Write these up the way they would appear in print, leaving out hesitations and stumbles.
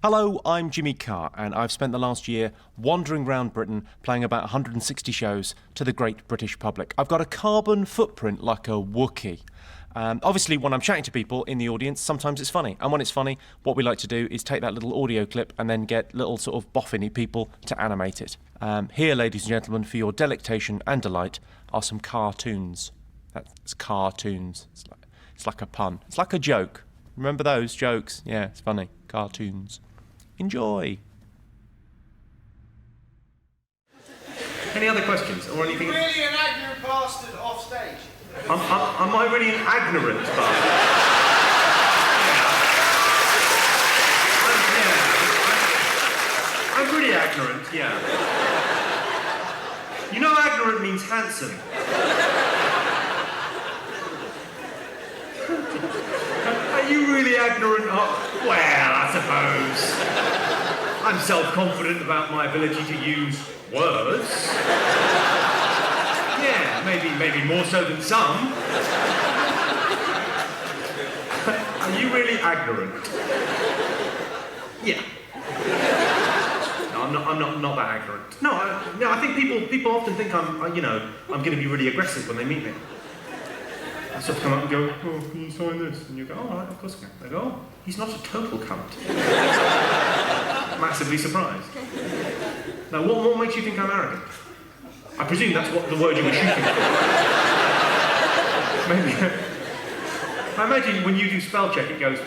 Hello, I'm Jimmy Carr, and I've spent the last year wandering around Britain playing about 160 shows to the great British public. I've got a carbon footprint like a Wookiee. Obviously, when I'm chatting to people in the audience, sometimes it's funny. And when it's funny, what we like to do is take that little audio clip and then get little sort of boffiny people to animate it. Here, ladies and gentlemen, for your delectation and delight, are some Carrtoons. That's Carrtoons. It's like a pun. It's like a joke. Remember those jokes? Yeah, it's funny. Carrtoons. Enjoy. Any other questions or anything? Really an ignorant bastard off stage? Am I really an ignorant bastard? I'm pretty ignorant, yeah. You know ignorant means handsome. Are you really ignorant of... Well, I suppose. I'm self-confident about my ability to use words. Yeah, maybe more so than some. Are you really ignorant? Yeah. No, I'm not that ignorant. No, I think people often think I'm going to be really aggressive when they meet me. I sort of come up and go, oh, can you sign this? And you go, oh, all right, of course I can. They go, oh, he's not a total cunt. Massively surprised. Now, what makes you think I'm arrogant? I presume that's what the word you were shooting for. Maybe. I imagine when you do spell check, it goes, oh,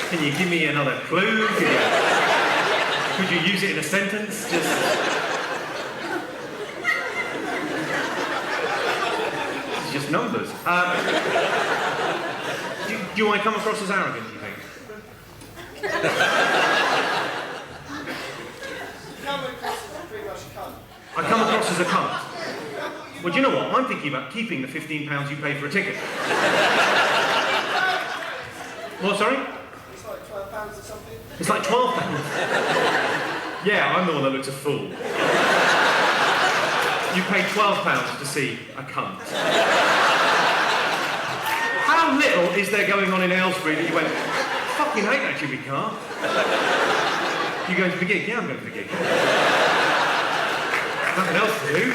can you give me another clue? Could you use it in a sentence? It's just numbers. Do I come across as arrogant, do you think? I come across as a cunt. Well, do you know what? I'm thinking about keeping the £15 you pay for a ticket. What, sorry? It's like £12 or something. It's like £12. Yeah, I'm the one that looks a fool. You paid £12 to see a cunt. How little is there going on in Aylesbury that you went, fucking hate that Jimmy Carr? You going to the gig? Yeah, I'm going to the gig. Nothing else to do.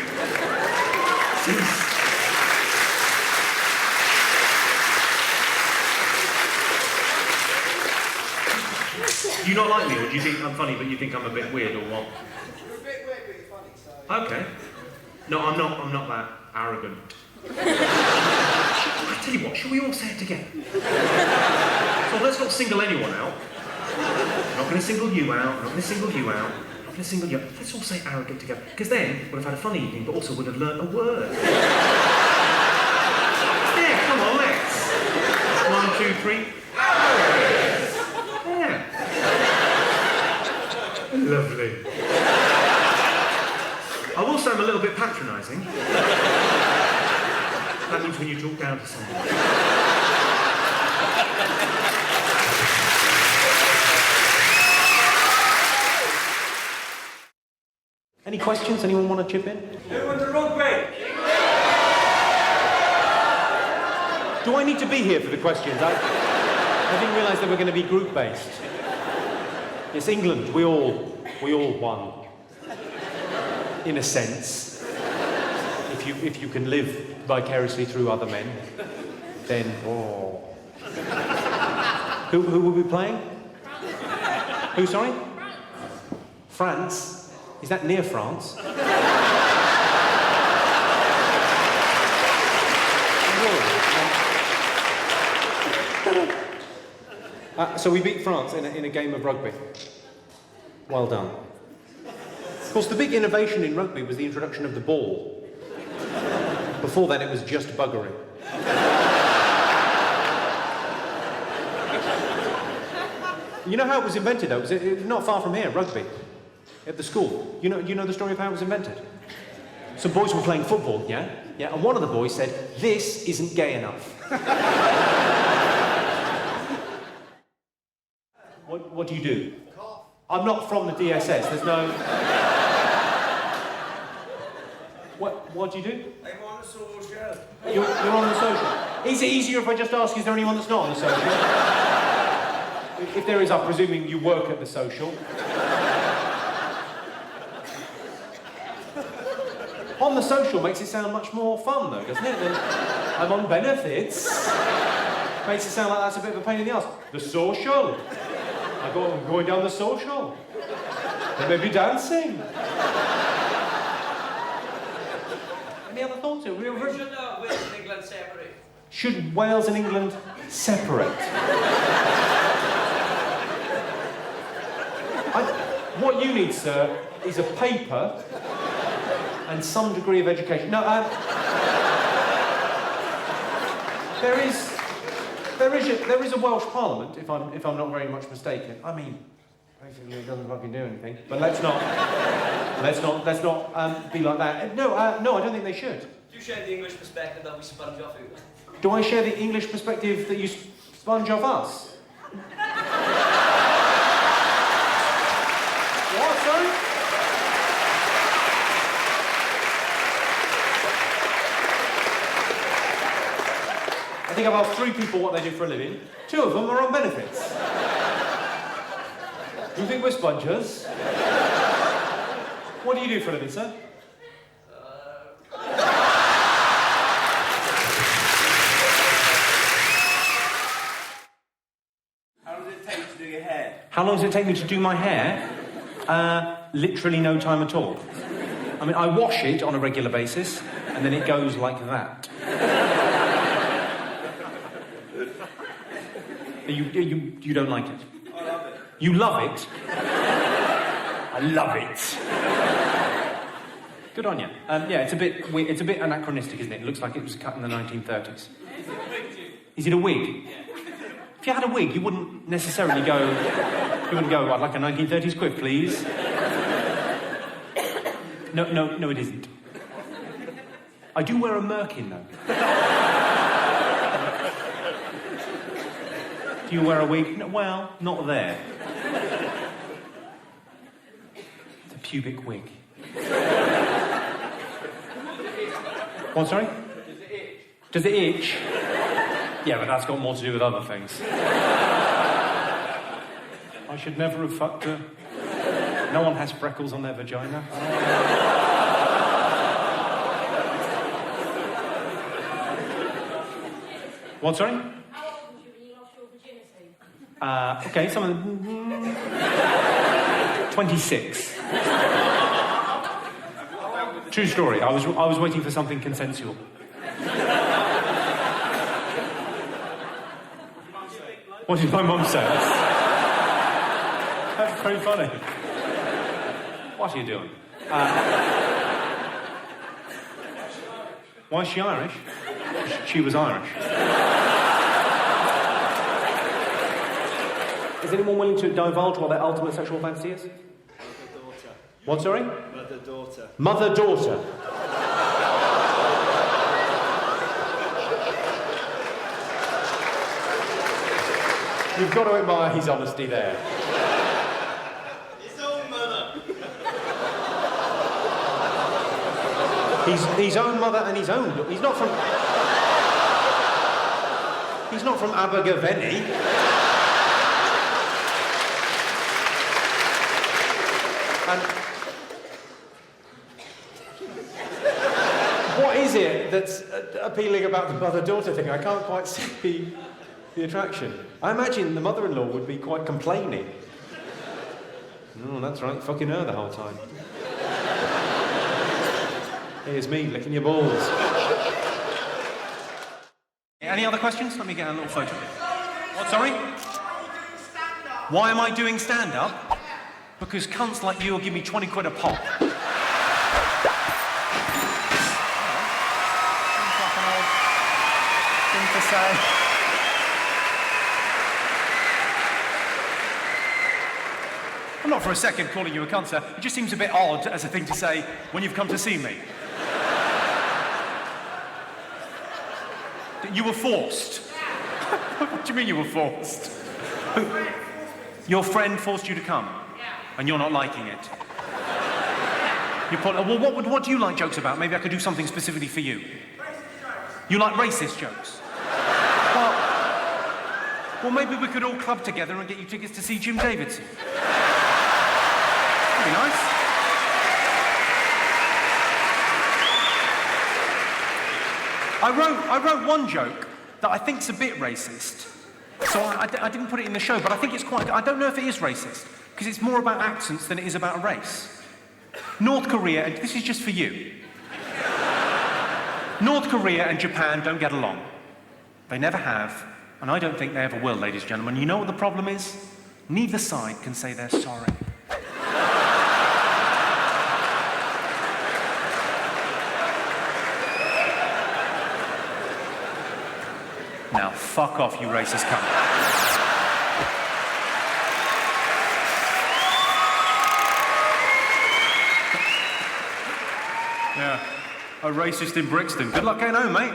Do you not like me, or do you think I'm funny, but you think I'm a bit weird, or what? You're a bit weird, but you're funny, so... Okay. No, I'm not that arrogant. I tell you what, shall we all say it together? So let's not single anyone out. I'm not going to single you out, I'm not going to single you out, I'm not going to single you out. Let's all say arrogant together, because then we'd have had a funny evening, but also would have learnt a word. Yeah, come on, let's. 1, 2, 3. Yeah. Lovely. I will say I'm a little bit patronising. That means when you talk down to someone. Any questions? Anyone want to chip in? Who won the rugby? Do I need to be here for the questions? I didn't realise they were going to be group-based. It's England. We all won. In a sense. If you can live vicariously through other men, then oh. Who will we be playing? Who, sorry? France? Is that near France? So we beat France in a game of rugby. Well done. Of course, the big innovation in rugby was the introduction of the ball. Before then, it was just buggery. You know how it was invented, though? It was not far from here, rugby, at the school. You know the story of how it was invented? Some boys were playing football, yeah? Yeah, and one of the boys said, "This isn't gay enough." What do you do? I'm not from the DSS, there's no... What do you do? I'm on the social. You're on the social. Is it easier if I just ask, is there anyone that's not on the social? If there is, I'm presuming you work at the social. On the social makes it sound much more fun, though, doesn't it? I'm on benefits. Makes it sound like that's a bit of a pain in the arse. The social. I'm going down the social. They may be dancing. Any other thoughts? Should Wales and England separate? Should Wales and England separate? What you need, sir, is a paper and some degree of education. No, there is a Welsh Parliament, if I'm not very much mistaken. I mean, basically it doesn't fucking do anything. But let's not be like that. No, I don't think they should. Do you share the English perspective that we sponge off you? Do I share the English perspective that you sponge off us? What, sorry? I think I've asked 3 people what they do for a living. 2 of them are on benefits. You think we're spongers? What do you do for a living, sir? How does it take to do your hair? How long does it take me to do my hair? Literally no time at all. I mean, I wash it on a regular basis, and then it goes like that. You don't like it? I love it. You love it? I love it. Good on you. Yeah, it's a bit weird, it's a bit anachronistic, isn't it? It looks like it was cut in the 1930s. Is it a wig? If you had a wig, you wouldn't necessarily go... You wouldn't go, I'd like a 1930s quiff, please. No, it isn't. I do wear a merkin, though. Do you wear a wig? No, well, not there. It's a pubic wig. What, sorry? Does it itch? Yeah, but that's got more to do with other things. I should never have fucked her. No one has freckles on their vagina. What, sorry? How old was you when you lost your virginity? Okay, some of them... 26. True story. I was waiting for something consensual. What did my mum say? That's very funny. What are you doing? Why is she Irish? She was Irish. Is anyone willing to divulge what their ultimate sexual fantasy is? Mother-daughter. What, sorry? Mother-daughter. Mother-daughter. You've got to admire his honesty there. His own mother. His own mother and his own... He's not from Abergavenny. And what is it that's appealing about the mother-daughter thing? I can't quite see the attraction. I imagine the mother-in-law would be quite complaining. Oh, that's right, fucking her the whole time. Here's me licking your balls. Any other questions? Let me get a little photo. What, sorry? Why am I doing stand-up? Because cunts like you will give me 20 quid a pop. Seems like an old thing to say. I'm not for a second calling you a cunt, sir. It just seems a bit odd as a thing to say when you've come to see me. You were forced. What do you mean you were forced? Your friend forced you to come? And you're not liking it? Well, what do you like jokes about? Maybe I could do something specifically for you. You like racist jokes? Well, maybe we could all club together and get you tickets to see Jim Davidson. That'd be nice. I wrote one joke that I think's a bit racist. So I didn't put it in the show, but I think it's quite... I don't know if it is racist, because it's more about accents than it is about race. North Korea, and this is just for you. North Korea and Japan don't get along. They never have, and I don't think they ever will, ladies and gentlemen. You know what the problem is? Neither side can say they're sorry. Now, fuck off, you racist cunt. Yeah, a racist in Brixton. Good luck getting home, mate.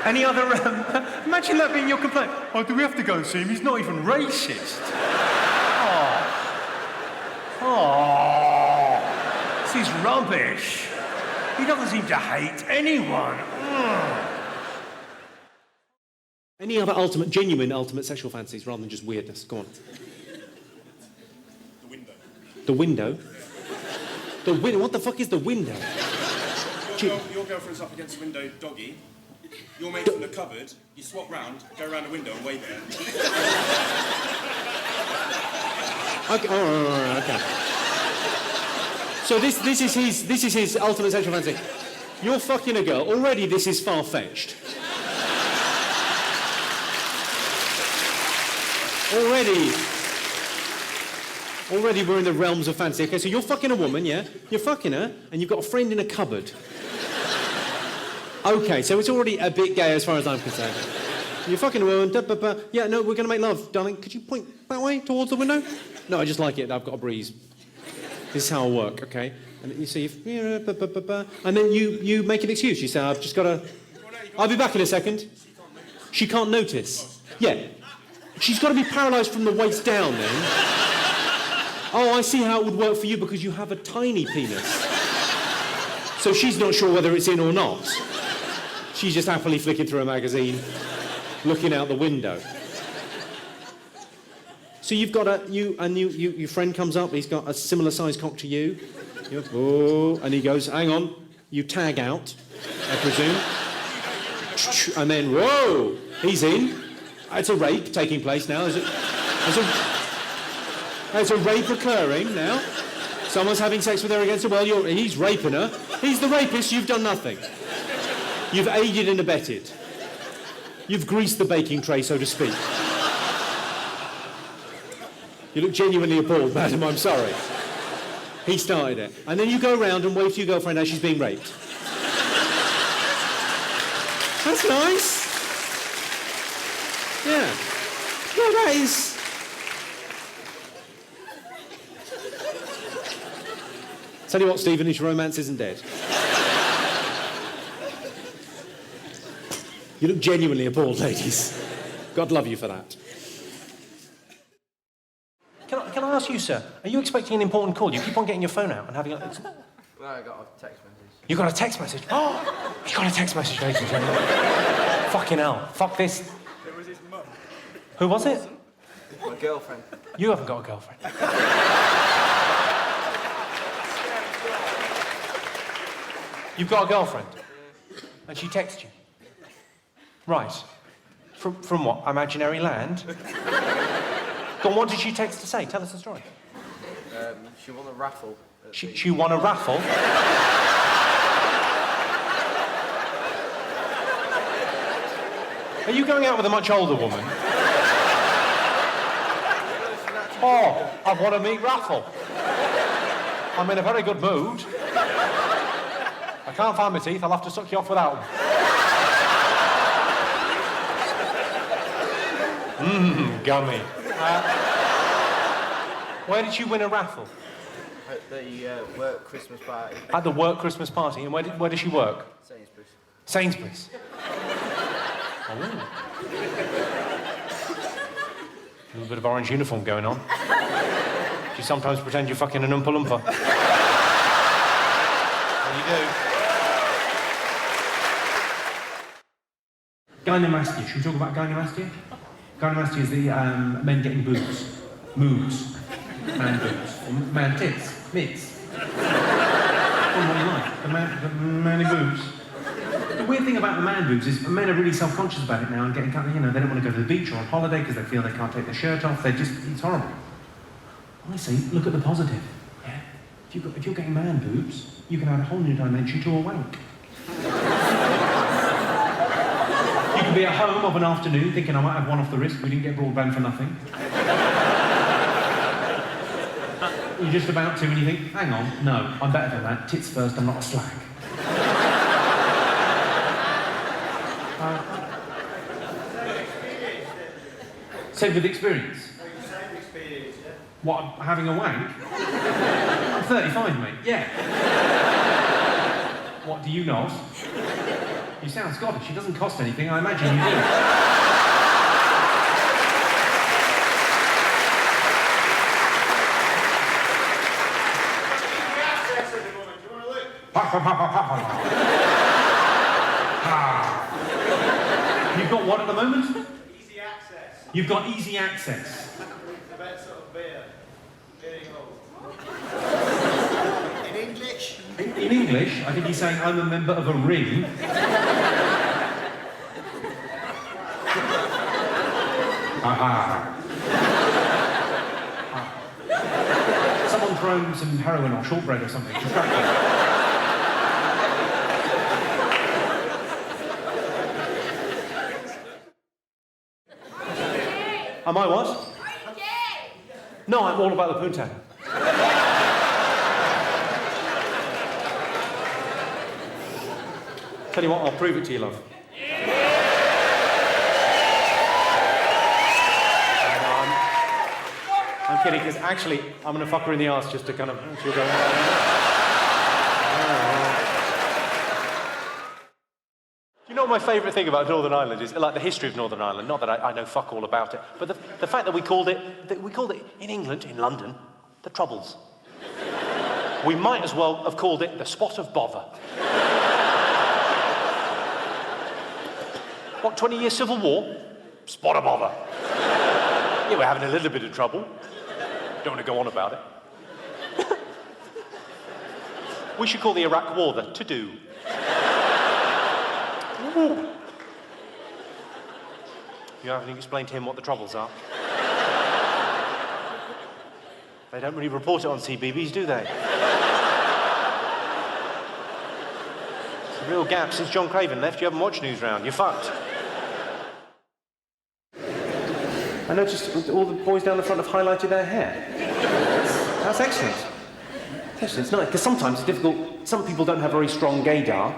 Any other, imagine that being your complaint. Oh, do we have to go and see him? He's not even racist. Oh, this is rubbish. He doesn't seem to hate anyone. Any other genuine ultimate sexual fantasies rather than just weirdness? Go on. The window. The window? The window? What the fuck is the window? Your girlfriend's up against the window, doggy. Your mate from the cupboard, you swap round, go around the window and wave at her. Okay, all right, okay. So this is his ultimate sexual fantasy. You're fucking a girl. Already this is far-fetched. Already we're in the realms of fantasy. Okay, so you're fucking a woman, yeah? You're fucking her, and you've got a friend in a cupboard. Okay, so it's already a bit gay as far as I'm concerned. You're fucking a woman, yeah, no, we're going to make love. Darling, could you point that way, towards the window? No, I just like it, I've got a breeze. This is how I work, okay? And you see, and then you make an excuse. You say, I've just got to... I'll be back in a second. She can't notice. Yeah. She's got to be paralysed from the waist down then. Oh, I see how it would work for you because you have a tiny penis. So she's not sure whether it's in or not. She's just happily flicking through a magazine, looking out the window. So you've got your friend comes up, he's got a similar sized cock to you. And he goes, hang on, you tag out, I presume. And then, whoa, he's in. It's a rape taking place now. There's a rape occurring now. Someone's having sex with her against the world. He's raping her. He's the rapist. You've done nothing. You've aided and abetted. You've greased the baking tray, so to speak. You look genuinely appalled, madam. I'm sorry. He started it. And then you go around and wave to your girlfriend as she's being raped. That's nice. Yeah. Yeah, that is... Tell you what, Stephen, his romance isn't dead. You look genuinely appalled, ladies. God love you for that. Can I ask you, sir, are you expecting an important call? You keep on getting your phone out and having a... Well, I got a text message. You got a text message? Oh, you got a text message, ladies and gentlemen. Fucking hell. Fuck this. It was his mum. Who was it? My girlfriend. You haven't got a girlfriend. You've got a girlfriend? And she texted you? Right. From what? Imaginary land? Go on, what did she text to say? Tell us the story. She won a raffle. She won a raffle? Are you going out with a much older woman? Oh, I've won a meat raffle. I'm in a very good mood. I can't find my teeth, I'll have to suck you off without them. Gummy. Where did you win a raffle? At the work Christmas party. At the work Christmas party. And where does she work? Sainsbury's. Sainsbury's. Oh. A little bit of orange uniform going on. Do you sometimes pretend you're fucking an Oompa Loompa? Well, you do. Gynecomastia. Should we talk about gynecomastia? Gynecomastia is the men getting boobs. Moobs. Man boobs. Or man tits. Mits. What do you like? The manly boobs. The weird thing about the man boobs is men are really self-conscious about it now and getting cut, you know, they don't want to go to the beach or on holiday because they feel they can't take their shirt off. It's horrible. I say, look at the positive. Yeah? If you're getting man boobs, you can add a whole new dimension to a wank. You can be at home of an afternoon thinking I might have one off the wrist, we didn't get broadband for nothing. You're just about to and you think, hang on, no, I'm better than that. Tits first, I'm not a slag. Same with experience. Same experience, yeah? What, having a wank? I'm 35, mate, yeah. What, do you not? You sound Scottish, it doesn't cost anything, I imagine you do. You've got what at the moment? Easy access. You've got easy access. The best sort of beer. Getting old. In English? In English, I think he's saying I'm a member of a ring. Someone thrown some heroin or shortbread or something. Am I what? No, I'm all about the poontang. Tell you what, I'll prove it to you, love. I'm kidding, because actually, I'm going to fuck her in the arse just to kind of... She'll go... You know what my favourite thing about Northern Ireland is? Like the history of Northern Ireland, not that I know fuck all about it, but the fact that we called it in England, in London, the Troubles. We might as well have called it the Spot of Bother. What, 20-year civil war? Spot of bother. Yeah, we're having a little bit of trouble. Don't want to go on about it. We should call the Iraq War the to-do. You haven't explained to him what the troubles are. They don't really report it on CBeebies, do they? It's a real gap since John Craven left. You haven't watched Newsround. You're fucked. I noticed all the boys down the front have highlighted their hair. That's excellent. It's nice, because sometimes it's difficult. Some people don't have very strong gaydar.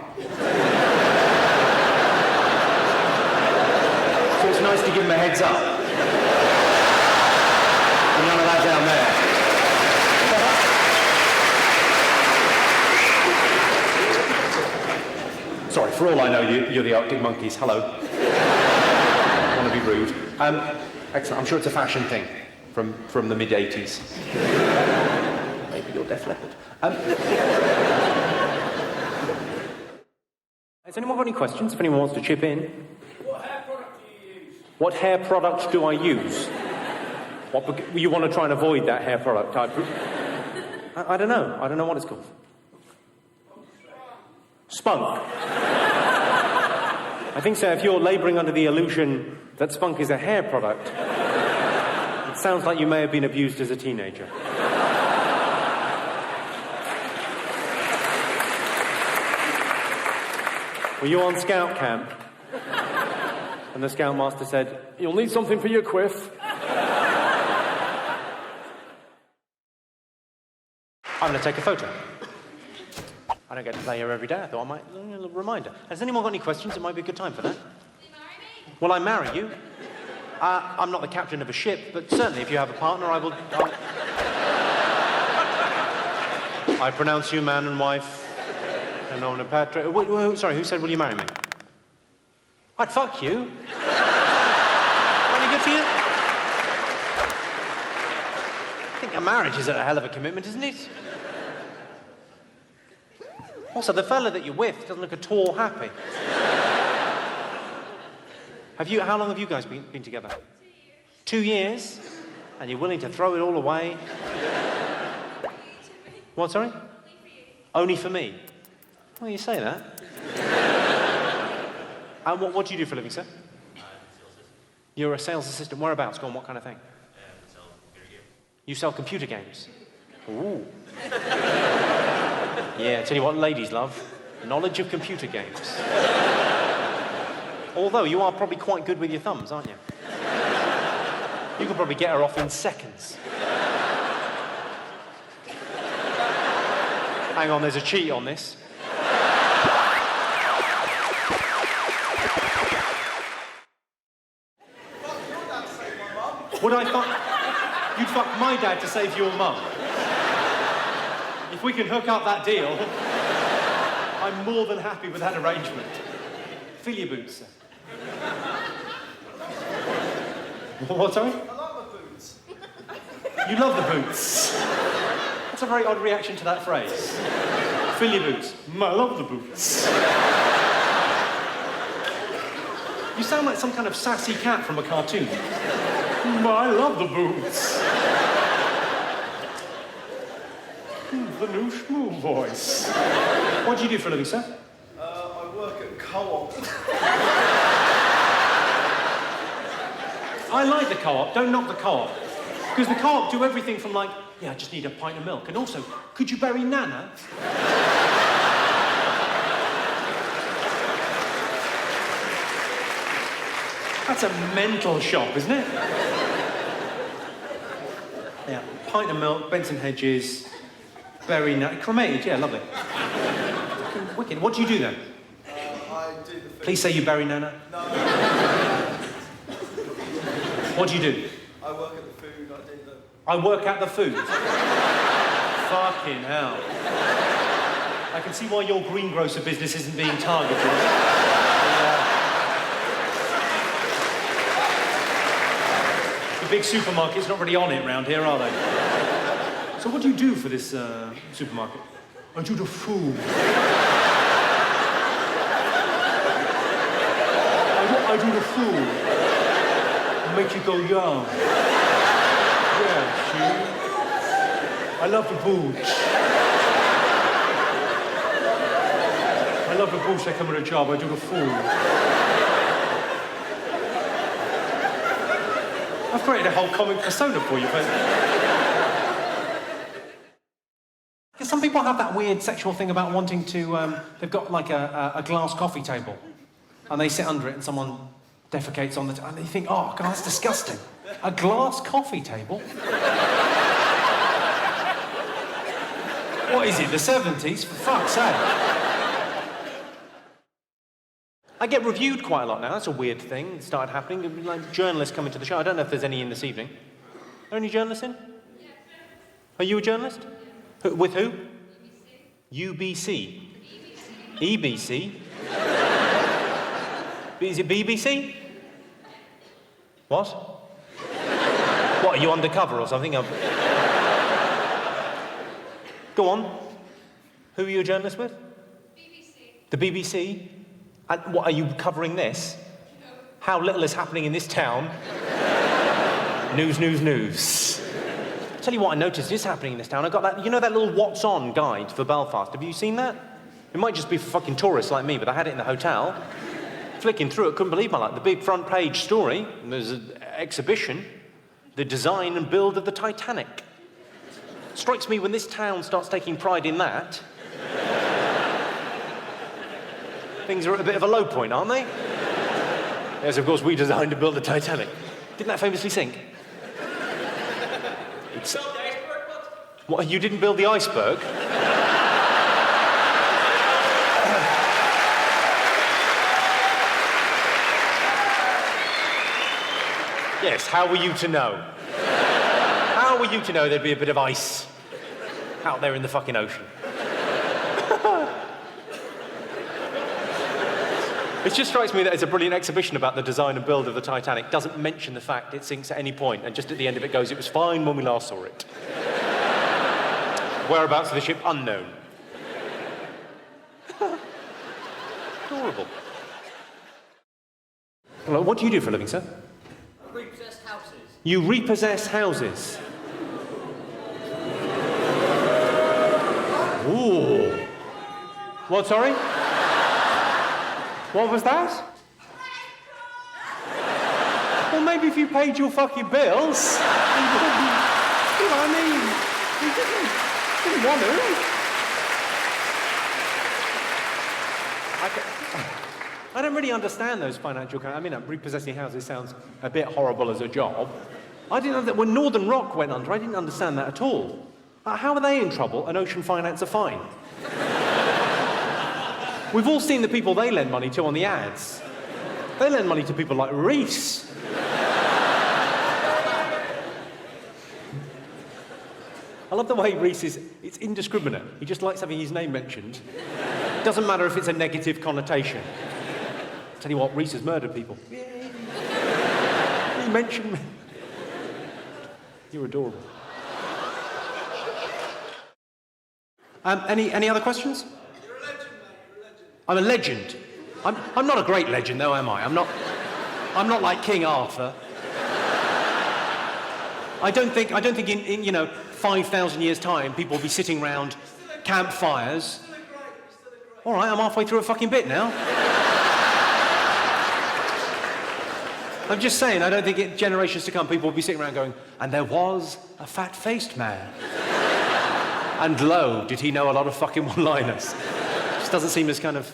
So it's nice to give them a heads up. And none of that down there. Sorry, for all I know, you're the Arctic Monkeys. Hello. I want to be rude. Excellent. I'm sure it's a fashion thing from the mid-80s. Maybe you're Def Leppard. Has anyone got any questions? If anyone wants to chip in. What hair product do you use? What hair product do I use? You want to try and avoid that hair product? I don't know. I don't know what it's called. Spunk. I think so. If you're labouring under the illusion that spunk is a hair product, it sounds like you may have been abused as a teenager. Were you on scout camp? And the scoutmaster said, "You'll need something for your quiff." I'm going to take a photo. I don't get to play here every day. I thought I might, a little reminder. Has anyone got any questions? It might be a good time for that. Will you marry me? Will I marry you? I'm not the captain of a ship, but certainly if you have a partner, I will... I pronounce you man and wife. And on a patra... Sorry, who said, will you marry me? I'd fuck you. Any good for you? I think A marriage is a hell of a commitment, isn't it? Also, the fella that you're with doesn't look at all happy. How long have you guys been together? 2 years? And you're willing to throw it all away? What, sorry? Only for me? Well, you say that. And what do you do for a living, sir? You're a sales assistant. Whereabouts? Go on, what kind of thing? You sell computer games? Ooh. Yeah, tell you what ladies love. Knowledge of computer games. Although you are probably quite good with your thumbs, aren't you? You can probably get her off in seconds. Hang on, there's a cheat on this. Would I fuck... You'd fuck my dad to save your mum? If we can hook up that deal, I'm more than happy with that arrangement. Fill your boots, sir. What, sorry? I like my boots. You love the boots. That's a very odd reaction to that phrase. Fill your boots. I love the boots. You sound like some kind of sassy cat from a cartoon. I love the boots. The new schmoo voice. What do you do for a living, sir? I work at Co-op. I like the Co-op. Don't knock the Co-op. Because the Co-op do everything from like, yeah, I just need a pint of milk. And also, could you bury Nana? That's a mental shop, isn't it? Yeah, pint of milk, Benson Hedges, bury Nana. Cremated, yeah, lovely. Fucking wicked. What do you do then? I do the food. Please say you bury Nana. No, What do you do? I work at the food. I do the... I work at the food. Fucking hell. I can see why your greengrocer business isn't being targeted. The big supermarket's not really on it round here, are they? So what do you do for this supermarket? I do the food. I do the food. Make you go young. Yeah, see? I love the boots. I love the boots that come with a job. I do the food. I've created a whole comic persona for you, but... Some people have that weird sexual thing about wanting to... they've got like a glass coffee table, and they sit under it and someone defecates on the... and they think, oh, God, that's disgusting. A glass coffee table? What is it, the 70s? For fuck's sake. I get reviewed quite a lot now. That's a weird thing. It started happening. Like journalists coming to the show. I don't know if there's any in this evening. Are there any journalists in? Are you a journalist? With who? UBC. EBC? Is it BBC? What? What, are you undercover or something? Go on. Who are you a journalist with? BBC. The BBC? And what, are you covering this? No. How little is happening in this town? News, news, news. Tell you what I noticed is happening in this town. I got that, you know that little What's On guide for Belfast? Have you seen that? It might just be for fucking tourists like me, but I had it in the hotel. Flicking through it, couldn't believe my luck. The big front page story, there's an exhibition, the design and build of the Titanic. Strikes me when this town starts taking pride in that, things are at a bit of a low point, aren't they? Yes, of course, we designed to build the Titanic. Didn't that famously sink? It's... What, you didn't build the iceberg? Yes, how were you to know? How were you to know there'd be a bit of ice out there in the fucking ocean? It just strikes me that it's a brilliant exhibition about the design and build of the Titanic. Doesn't mention the fact it sinks at any point, and just at the end of it goes, it was fine when we last saw it. Whereabouts of the ship, unknown. Adorable. Hello, what do you do for a living, sir? Repossessed houses. You repossess houses. Ooh. What, sorry? What was that? Well, maybe if you paid your fucking bills, you wouldn't, you know what I mean? You didn't want to. I don't really understand those financial kind. I mean, repossessing houses sounds a bit horrible as a job. I didn't know that when Northern Rock went under, I didn't understand that at all. How are they in trouble and Ocean Finance are fine? We've all seen the people they lend money to on the ads. They lend money to people like Reese. I love the way Reese is, it's indiscriminate. He just likes having his name mentioned. It doesn't matter if it's a negative connotation. Tell you what, Reese has murdered people. Yay. He mentioned me. You're adorable. Any other questions? You're a legend, mate. You're a legend. I'm a legend. I'm not a great legend, though, am I? I'm not like King Arthur. I don't think in 5,000 years' time, people will be sitting round campfires. All right, I'm halfway through a fucking bit now. I'm just saying, I don't think in generations to come, people will be sitting around going, and there was a fat-faced man. And lo, did he know a lot of fucking one-liners. Just doesn't seem as kind of...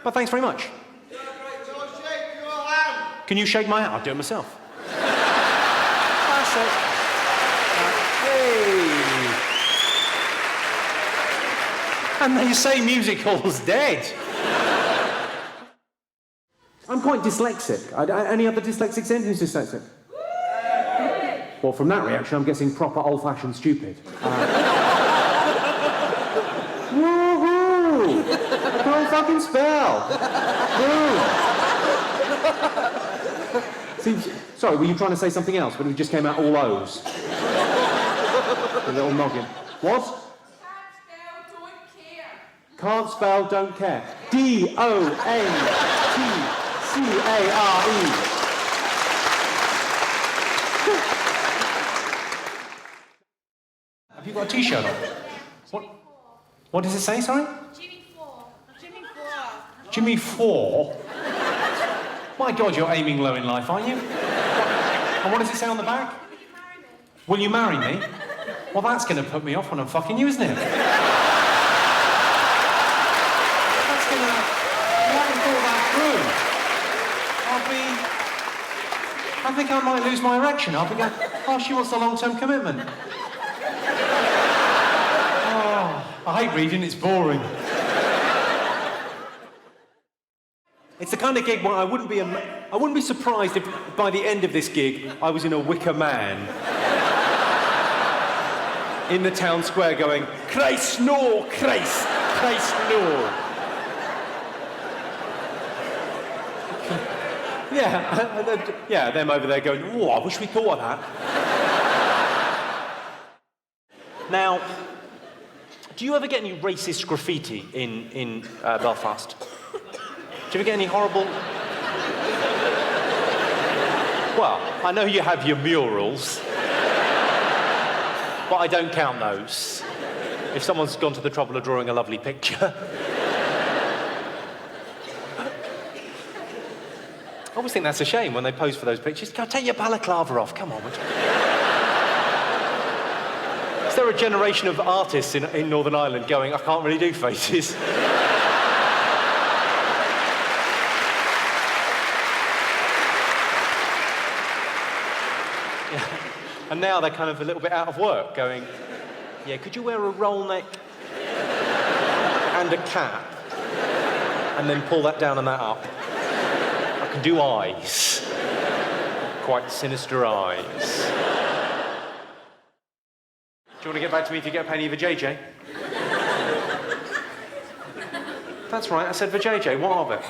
But thanks very much. Yeah, great. So shake your hand. Can you shake my hand? I'll do it myself. That's it. Hey. And they say music hall's dead. I'm quite dyslexic. Any other dyslexics in? Who's dyslexic? Well, from that reaction, I'm guessing proper old-fashioned stupid. Woohoo! I can't fucking spell. Boom. See, sorry, were you trying to say something else, but it just came out all O's? A little noggin. What? Can't spell, don't care. D-O-N-T-C-A-R-E. Have you got a T-shirt on? What does it say, sorry? Jimmy 4. Jimmy 4. Jimmy 4? My God, you're aiming low in life, aren't you? And what does it say on the back? Will you marry me? Well, that's going to put me off when I'm fucking you, isn't it? That's going to... You haven't thought that through. I think I might lose my erection. I'll be going, oh, she wants a long-term commitment. I hate reading, it's boring. It's the kind of gig where I wouldn't be surprised if by the end of this gig I was in a wicker man in the town square going, Christ no, Christ no. Yeah, them over there going, oh, I wish we thought of that. Now, do you ever get any racist graffiti in Belfast? Do you ever get any horrible... Well, I know you have your murals, but I don't count those. If someone's gone to the trouble of drawing a lovely picture. I always think that's a shame when they pose for those pictures. Go, take your balaclava off, come on. Is there a generation of artists in Northern Ireland going, I can't really do faces? Yeah. And now they're kind of a little bit out of work, going, yeah, could you wear a roll neck and a cap and then pull that down and that up? I can do eyes. Quite sinister eyes. Do you want to get back to me if you get a penny for JJ? That's right, I said for JJ. What of it?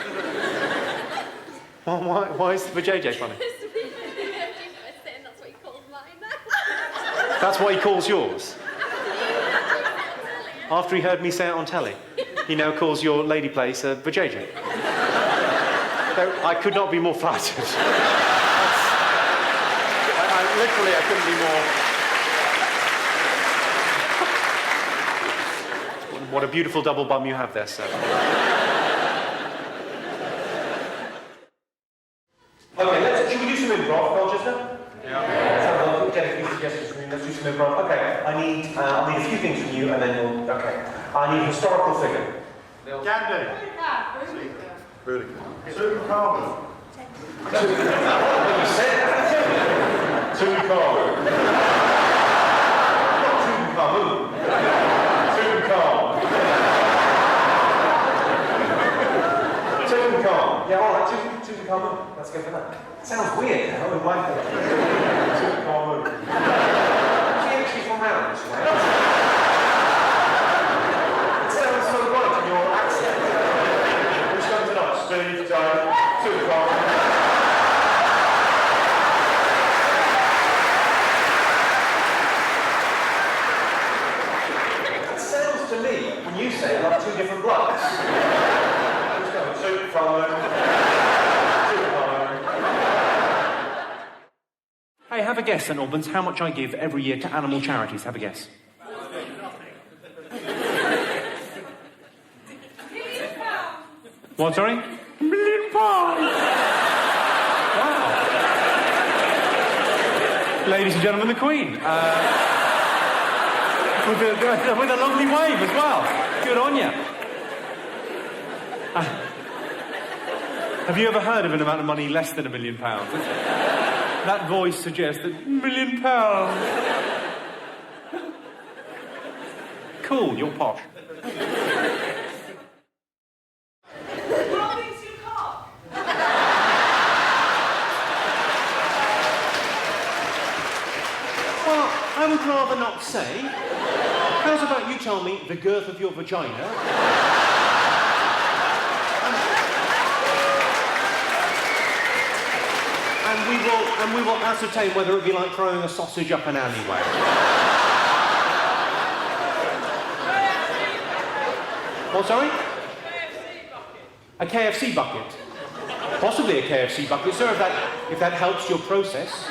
Well, why is the JJ funny? That's what he calls mine. That's what he calls yours? After he heard me say it on telly, he now calls your lady place a vajayjay. I could not be more flattered. Literally, I couldn't be more... What a beautiful double bum you have there, sir. Okay, should we do some improv, Colchester? Yeah. Let's get a few suggestions from you. Let's do some improv. Okay, I'll need a few things from you, and then we'll... Okay. I need a historical figure. Gandhi. Really? Tutankhamun. You said that. Tutankhamun. Not Tutankhamun. Tutankhamun. Tutankhamun. Yeah, all right. Tutankhamun. Let's go for that. Sounds weird now in my thing. Tutankhamun. She's from around this way. It sounds so right in your accent. Which one tonight? Steve, Dave, Tutankhamun. It sounds to me, when you say it, like two different blocks. Tutankhamun. Hey, have a guess, St Albans, how much I give every year to animal charities. Have a guess. What, sorry? £1 million. Wow. Ladies and gentlemen, the Queen. With a lovely wave as well. Good on you. Have you ever heard of an amount of money less than £1 million? That voice suggests that £1 million. Cool, you're posh. Well, I would rather not say. How's about you tell me the girth of your vagina? And we will ascertain whether it would be like throwing a sausage up an alleyway. What, sorry? A KFC bucket. Possibly a KFC bucket, sir, if that helps your process.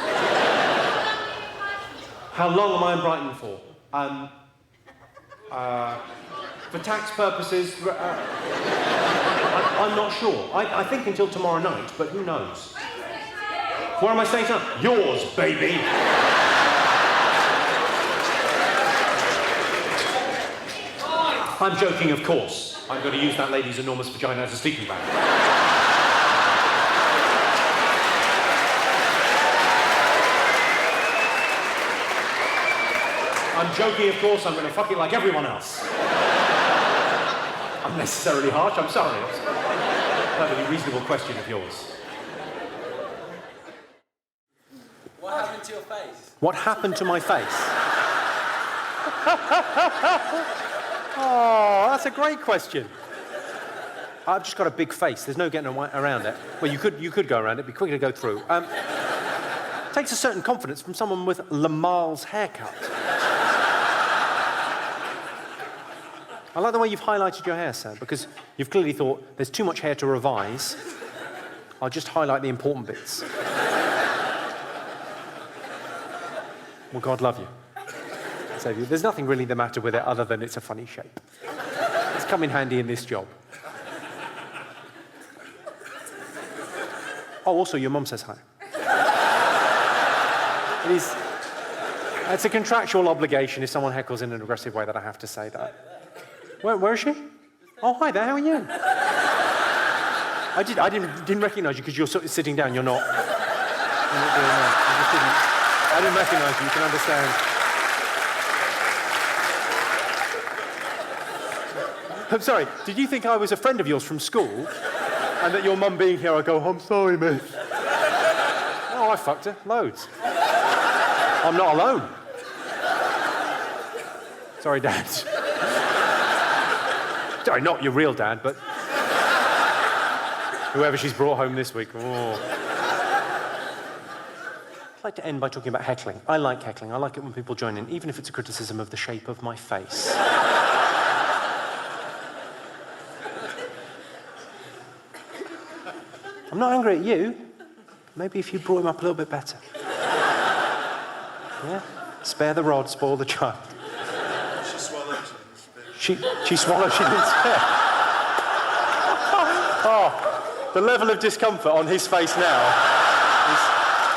How long am I in Brighton for? For tax purposes, I'm not sure. I think until tomorrow night, but who knows? Where am I staying tonight? Yours, baby! I'm joking, of course. I'm going to use that lady's enormous vagina as a sleeping bag. I'm joking, of course. I'm going to fuck it like everyone else. Unnecessarily harsh, I'm sorry. It's a perfectly reasonable question of yours. What happened to your face? What happened to my face? Oh, that's a great question. I've just got a big face. There's no getting around it. Well, you could go around it. It'd be quicker to go through. Takes a certain confidence from someone with Lamar's haircut. I like the way you've highlighted your hair, sir, because you've clearly thought there's too much hair to revise. I'll just highlight the important bits. Well, God love you. Save you. There's nothing really the matter with it other than it's a funny shape. It's come in handy in this job. Oh, also, your mum says hi. It's a contractual obligation if someone heckles in an aggressive way that I have to say that. Where is she? Oh, hi there, how are you? I didn't recognise you because you're sort of sitting down, you're not doing that. I didn't recognise you, you can understand. I'm sorry, did you think I was a friend of yours from school? And that your mum being here, I go, I'm sorry, miss. Oh, I fucked her, loads. I'm not alone. Sorry, Dad. Sorry, not your real dad, but... Whoever she's brought home this week. Oh. I'd like to end by talking about heckling. I like heckling. I like it when people join in, even if it's a criticism of the shape of my face. I'm not angry at you. Maybe if you brought him up a little bit better. Yeah? Spare the rod, spoil the child. She swallowed. She swallowed, she didn't spare. Oh, the level of discomfort on his face now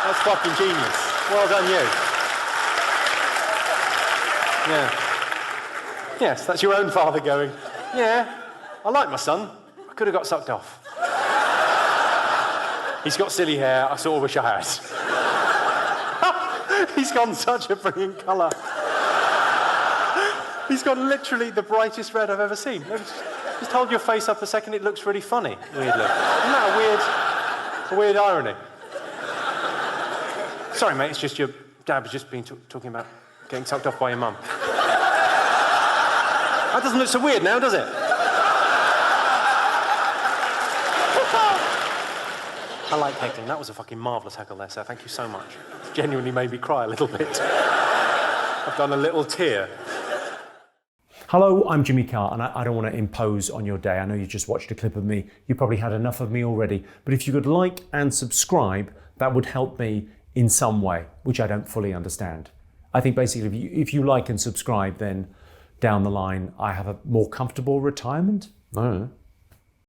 that's fucking genius. Well done, you. Yeah. Yes, that's your own father going, yeah, I like my son. I could have got sucked off. He's got silly hair, I sort of wish I had. He's gone such a brilliant colour. He's got literally the brightest red I've ever seen. Just hold your face up a second, it looks really funny, weirdly. Isn't that a weird irony? Sorry, mate, it's just your dad was just been talking about getting sucked off by your mum. That doesn't look so weird now, does it? I like heckling. That was a fucking marvellous heckle there, sir. Thank you so much. It's genuinely made me cry a little bit. I've done a little tear. Hello, I'm Jimmy Carr, and I don't want to impose on your day. I know you just watched a clip of me. You probably had enough of me already. But if you could like and subscribe, that would help me in some way, which I don't fully understand. I think basically if you like and subscribe, then down the line I have a more comfortable retirement. I don't know.